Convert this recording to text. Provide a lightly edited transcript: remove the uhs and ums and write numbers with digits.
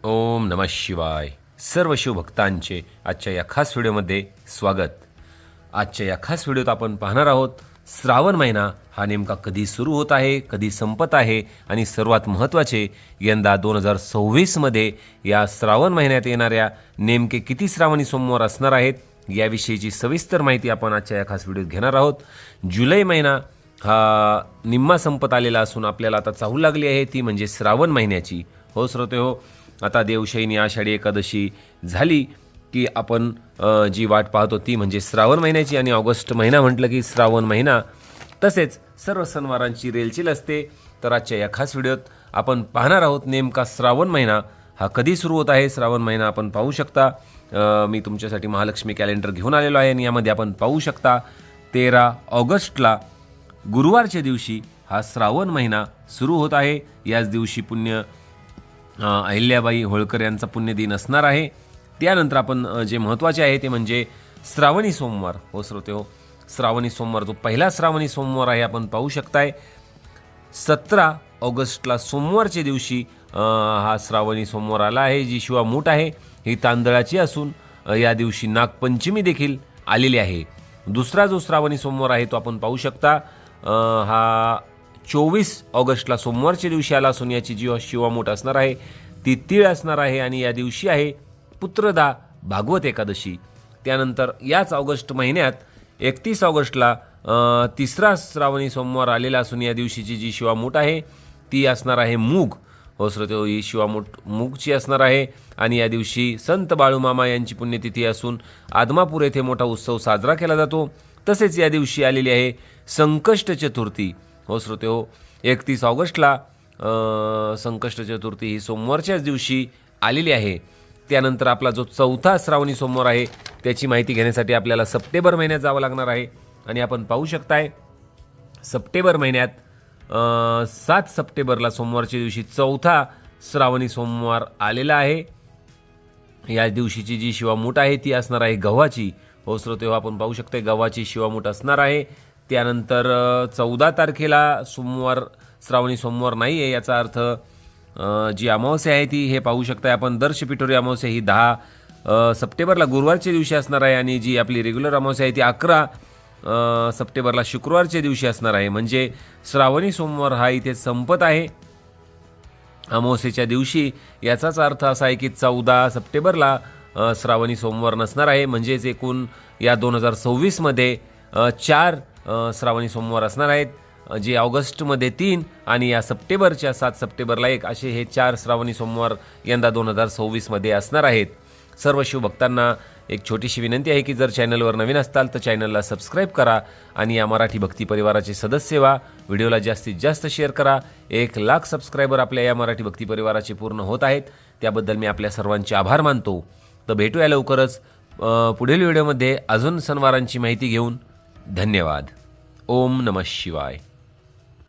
ओम नमः शिवाय. सर्व शिवभक्तांचे आजच्या या खास व्हिडिओमध्ये स्वागत. आजच्या या खास व्हिडिओत आपण पाहणार आहोत श्रावण महिना हा नेमका कधी सुरू होत आहे, कधी संपत आहे आणि सर्वात महत्त्वाचे यंदा 2026 मध्ये या श्रावण महिन्यात येणाऱ्या नेमके किती श्रावणी सोमवार असणार आहेत याविषयीची सविस्तर माहिती आपण आजच्या या खास व्हिडिओत घेणार आहोत. जुलै महिना हा निम्मा संपत आलेला असून आपल्याला आता चाहू लागली आहे ती म्हणजे श्रावण महिन्याची. हो श्रोते हो, आता देवशयनी आषाढी एकादशी झाली की आपण जी वाट पाहतो ती म्हणजे श्रावण महिन्याची. आणि ऑगस्ट महिना म्हटलं की श्रावण महिना, तसेच सर्व सणवारांची रेलचेल असते. तर आजच्या या खास व्हिडिओत आपण पाहणार आहोत नेमका श्रावण महिना हा कधी सुरू होत आहे. श्रावण महिना आपण पाहू शकता, मी तुमच्यासाठी महालक्ष्मी कॅलेंडर घेऊन आलेलो आहे आणि यामध्ये आपण पाहू शकता 13 ऑगस्टला गुरुवारच्या दिवशी हा श्रावण महिना सुरू होत आहे. याच दिवशी अहिल्याबाई होळकर यांचा पुण्यदिन असणार आहे. त्यानंतर आपण जे महत्त्वाचे आहे ते म्हणजे श्रावणी सोमवार. हो श्रोते हो, श्रावणी सोमवार जो पहिला श्रावणी सोमवार आहे आपण पाहू शकताय 17 ऑगस्टला सोमवारच्या दिवशी हा श्रावणी सोमवार आला आहे. जी शिवामूठ आहे ही तांदळाची असून या दिवशी नागपंचमी देखील आलेली आहे. दुसरा जो श्रावणी सोमवार आहे तो आपण पाहू शकता हा 24 ऑगस्टला सोमवारच्या दिवशी आला असून याची जी शिवामूठ असणार आहे ती तीळ असणार आहे आणि या दिवशी आहे पुत्रदा भागवत एकादशी. त्यानंतर याच ऑगस्ट महिन्यात 31 ऑगस्टला तिसरा श्रावणी सोमवार आलेला असून या दिवशीची जी शिवामूठ आहे ती असणार आहे मूग. हो श्रोते हो, ही शिवामूठ मूगची असणार आहे आणि या दिवशी संत बाळूमामा यांची पुण्यतिथी असून आदमापूर येथे मोठा उत्सव साजरा केला जातो. तसेच या दिवशी आलेली आहे संकष्ट चतुर्थी. हो श्रोते हो, 31 ऑगस्टला संकष्ट चतुर्थी ही सोमवारच्याच दिवशी आलेली आहे. त्यानंतर आपला जो चौथा श्रावणी सोमवार आहे त्याची माहिती घेण्यासाठी आपल्याला सप्टेंबर महिन्यात जावं लागणार आहे आणि आपण पाहू शकताय सप्टेंबर महिन्यात 7 सप्टेंबरला सोमवारच्या दिवशी चौथा श्रावणी सोमवार आलेला आहे. या दिवशीची जी शिवामूठ आहे ती असणार आहे गव्हाची. हो श्रोते हो, आपण पाहू शकता गव्हाची शिवामूठ असणार आहे. त्यानंतर 14 तारखेला सोमवार श्रावणी सोमवार नाही आहे. याचा अर्थ जी अमावस्या आहे ती हे पाहू शकता आपण दर्शपिठोरी अमावस्या ही 10 सप्टेंबरला गुरुवारच्या दिवशी असणार आहे आणि जी आपली रेग्युलर अमावस्या आहे ती 11 सप्टेंबरला शुक्रवारच्या दिवशी असणार आहे. म्हणजे श्रावणी सोमवार हा इथे संपत आहे अमावस्येच्या दिवशी. याचाच अर्थ असा आहे की 14 सप्टेंबरला श्रावणी सोमवार नसणार आहे. म्हणजेच एकूण या 2026 मध्ये 4 श्रावणी सोमवार असणार आहेत, जे ऑगस्टमध्ये 3 आणि या सप्टेंबरच्या 7 सप्टेंबरला 1 असे हे 4 श्रावणी सोमवार यंदा 2026 मध्ये असणार आहेत. सर्व शिवभक्तांना एक छोटीशी विनंती आहे की जर चॅनलवर नवीन असताल तर चॅनलला सबस्क्राईब करा आणि या मराठी भक्ती परिवाराचे सदस्य व्हा. व्हिडिओला जास्तीत जास्त शेअर करा. 1 लाख सबस्क्रायबर आपल्या या मराठी भक्ती परिवाराचे पूर्ण होत आहेत, त्याबद्दल मी आपल्या सर्वांचे आभार मानतो. तर भेटूया लवकरच पुढील व्हिडिओमध्ये अजून सणवारांची माहिती घेऊन. धन्यवाद. ओम नमः शिवाय.